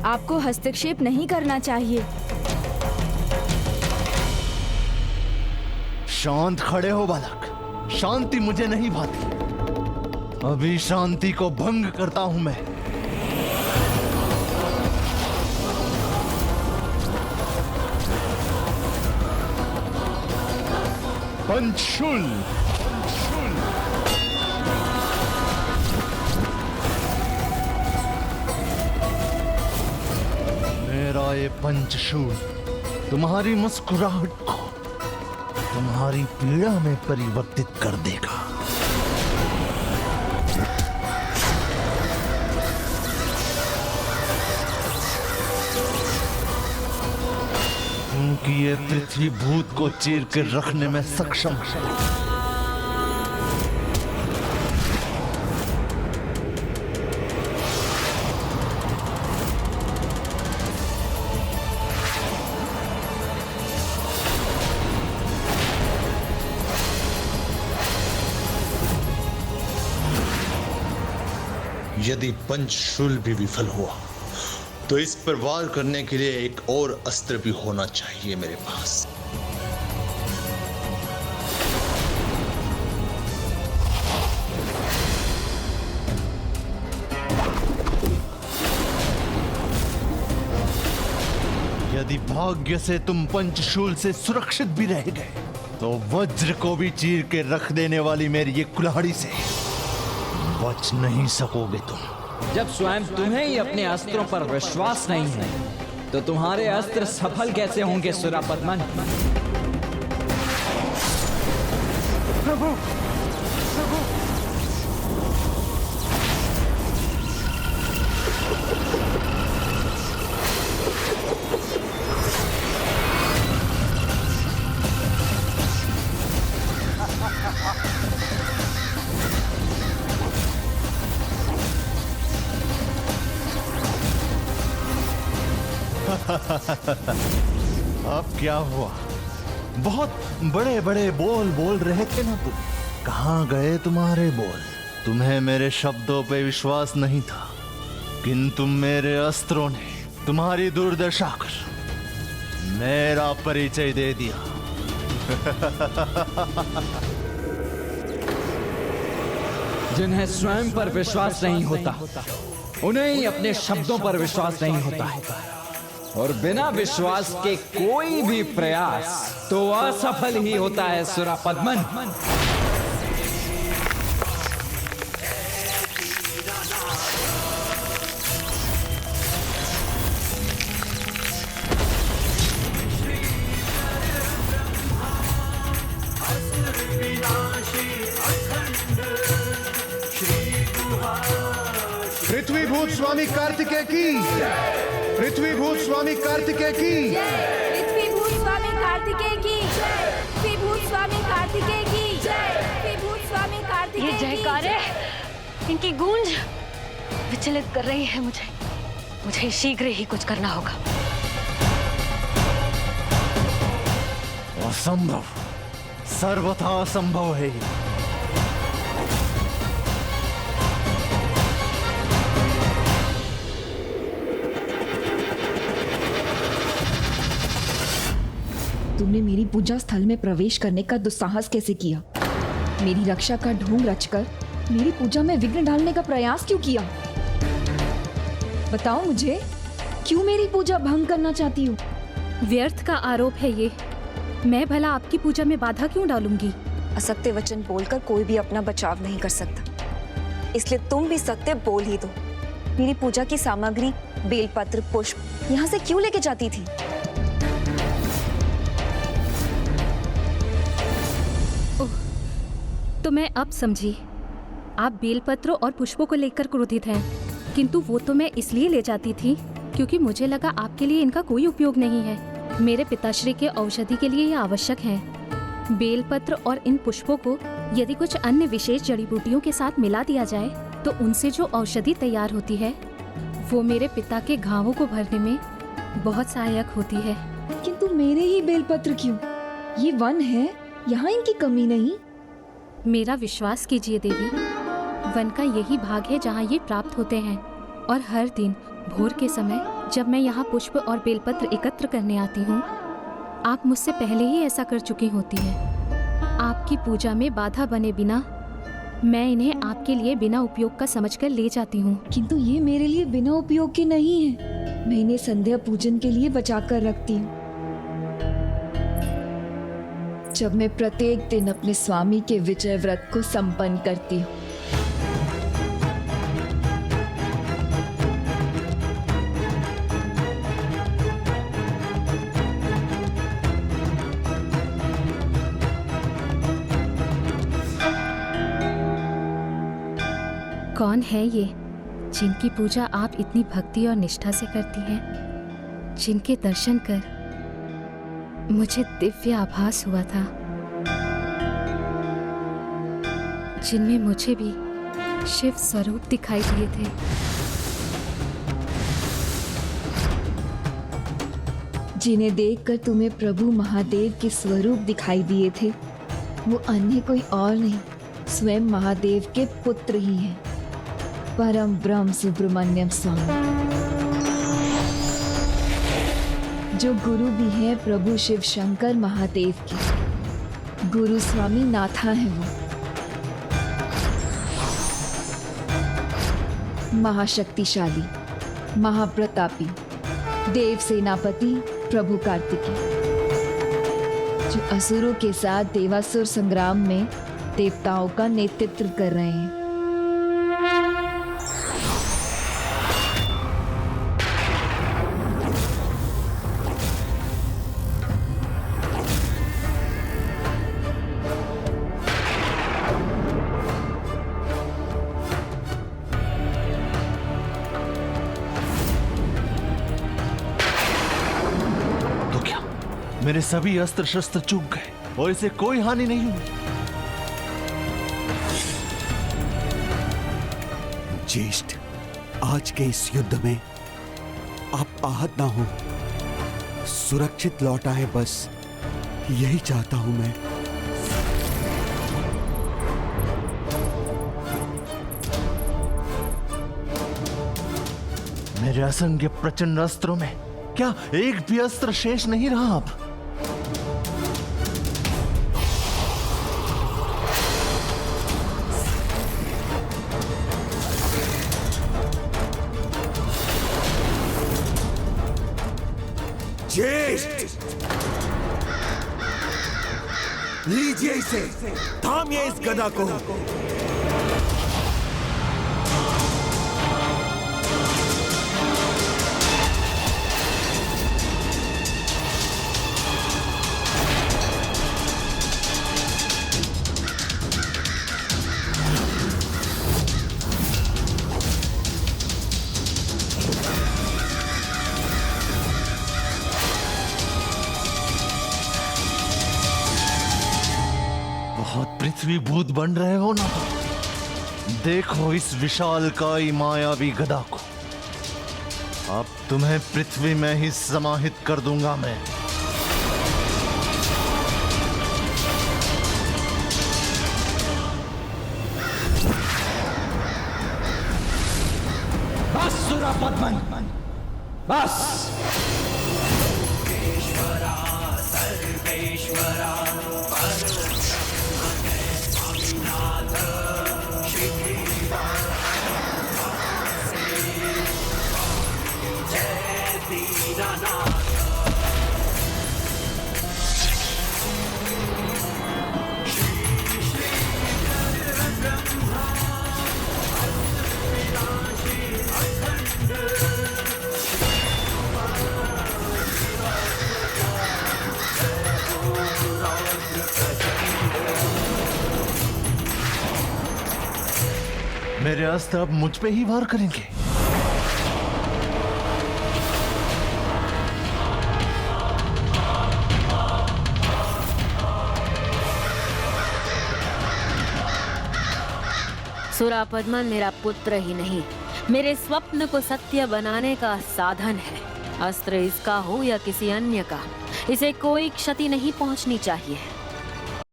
आपको हस्तक्षेप नहीं करना चाहिए। शांत खड़े हो बालक, शांति मुझे नहीं भाती। अभी शांति को भंग करता हूं मैं। पंचशूल। मेरा ये पंचशूल तुम्हारी मुस्कुराहट को तुम्हारी पीड़ा में परिवर्तित कर देगा। क्योंकि ये पृथ्वी भूत को चीर के रखने में सक्षम है। यदि पंचशूल भी विफल हुआ तो इस पर वार करने के लिए एक और अस्त्र भी होना चाहिए मेरे पास। यदि भाग्य से तुम पंचशूल से सुरक्षित भी रह गए तो वज्र को भी चीर के रख देने वाली मेरी ये कुल्हाड़ी से बच नहीं सकोगे तुम। जब स्वयं तुम्हें ही अपने अस्त्रों पर विश्वास नहीं है तो तुम्हारे अस्त्र सफल कैसे होंगे सुरापद्मन? प्रभु, प्रभु। अब क्या हुआ? बहुत बड़े बड़े बोल बोल रहे थे ना तुम। कहाँ गए तुम्हारे बोल? तुम्हें मेरे शब्दों पे विश्वास नहीं था, किंतु मेरे अस्त्रों ने तुम्हारी दुर्दशा कर मेरा परिचय दे दिया। जिन्हें स्वयं पर विश्वास नहीं होता उन्हें ही अपने शब्दों पर विश्वास नहीं होता है, और बिना विश्वास के कोई भी प्रयास तो असफल ही होता है सुरापद्मन। पृथ्वीभूत स्वामी कार्तिकेय की, पृथ्वीभूत स्वामी कार्तिकेय की, पृथ्वीभूत स्वामी कार्तिकेय की, पृथ्वीभूत स्वामी कार्तिकेय की, पृथ्वीभूत स्वामी कार्तिकेय की। ये जयकारें, इनकी गूंज विचलित कर रही है मुझे शीघ्र ही कुछ करना होगा। असंभव, सर्वथा असंभव है ये। तुमने मेरी पूजा स्थल में प्रवेश करने का दुस्साहस कैसे किया? मेरी रक्षा का ढोंग रचकर मेरी पूजा में विघ्न डालने का प्रयास क्यों किया? बताओ मुझे, क्यों मेरी पूजा भंग करना चाहती हो? व्यर्थ का आरोप है ये। मैं भला आपकी पूजा में बाधा क्यों डालूंगी? असत्य वचन बोलकर कोई भी अपना बचाव नहीं कर सकता, इसलिए तुम भी सत्य बोल ही दो। मेरी पूजा की सामग्री बेलपत्र, पुष्प यहाँ से क्यों लेके जाती थी? तो मैं अब समझी, आप बेलपत्रों और पुष्पों को लेकर क्रोधित हैं, किंतु वो तो मैं इसलिए ले जाती थी क्योंकि मुझे लगा आपके लिए इनका कोई उपयोग नहीं है। मेरे पिताश्री के औषधि के लिए ये आवश्यक हैं। बेलपत्र और इन पुष्पों को यदि कुछ अन्य विशेष जड़ी बूटियों के साथ मिला दिया जाए तो उनसे जो औषधि तैयार होती है वो मेरे पिता के घावों को भरने में बहुत सहायक होती है। किंतु मेरे ही बेलपत्र क्यों? ये वन है, यहाँ इनकी कमी नहीं। मेरा विश्वास कीजिए देवी, वन का यही भाग है जहाँ ये प्राप्त होते हैं, और हर दिन भोर के समय जब मैं यहाँ पुष्प और बेलपत्र एकत्र करने आती हूँ, आप मुझसे पहले ही ऐसा कर चुकी होती है। आपकी पूजा में बाधा बने बिना मैं इन्हें आपके लिए बिना उपयोग का समझकर ले जाती हूँ। किंतु ये मेरे लिए बिना उपयोग के नहीं है। मैं इन्हें संध्या पूजन के लिए बचा कर रखती हूँ। जब मैं प्रत्येक दिन अपने स्वामी के विजय व्रत को संपन्न करती हूँ। कौन है ये जिनकी पूजा आप इतनी भक्ति और निष्ठा से करती हैं, जिनके दर्शन कर मुझे दिव्य आभास हुआ था, जिनमें मुझे भी शिव स्वरूप दिखाई दिए थे। जिन्हें देखकर तुम्हें प्रभु महादेव के स्वरूप दिखाई दिए थे, वो अन्य कोई और नहीं, स्वयं महादेव के पुत्र ही हैं, परम ब्रह्म सुब्रमण्यम स्वामी, जो गुरु भी हैं प्रभु शिव शंकर महादेव के। गुरु स्वामी नाथा हैं वो, महाशक्तिशाली, महाप्रतापी, देव सेनापति प्रभु कार्तिकेय, जो असुरों के साथ देवासुर संग्राम में देवताओं का नेतृत्व कर रहे हैं। मेरे सभी अस्त्र शस्त्र चूक गए और इसे कोई हानि नहीं हुई। ज्येष्ठ, आज के इस युद्ध में आप आहत ना हो, सुरक्षित लौट आए, बस यही चाहता हूं मैं। मेरे असंख्य प्रचंड अस्त्रों में क्या एक भी अस्त्र शेष नहीं रहा अब? ज्येष्ठ, लीजिए इसे, थामिए इस गदा को। पृथ्वी भूत बन रहे हो ना? देखो इस विशालकाय मायावी गदा को। अब तुम्हें पृथ्वी में ही समाहित कर दूंगा मैं। बस सुरापद्मन, बस। मेरे अस्त्र अब मुझ पे ही वार करेंगे। सुरापद्मन मेरा पुत्र ही नहीं, मेरे स्वप्न को सत्य बनाने का साधन है। अस्त्र इसका हो या किसी अन्य का, इसे कोई क्षति नहीं पहुंचनी चाहिए।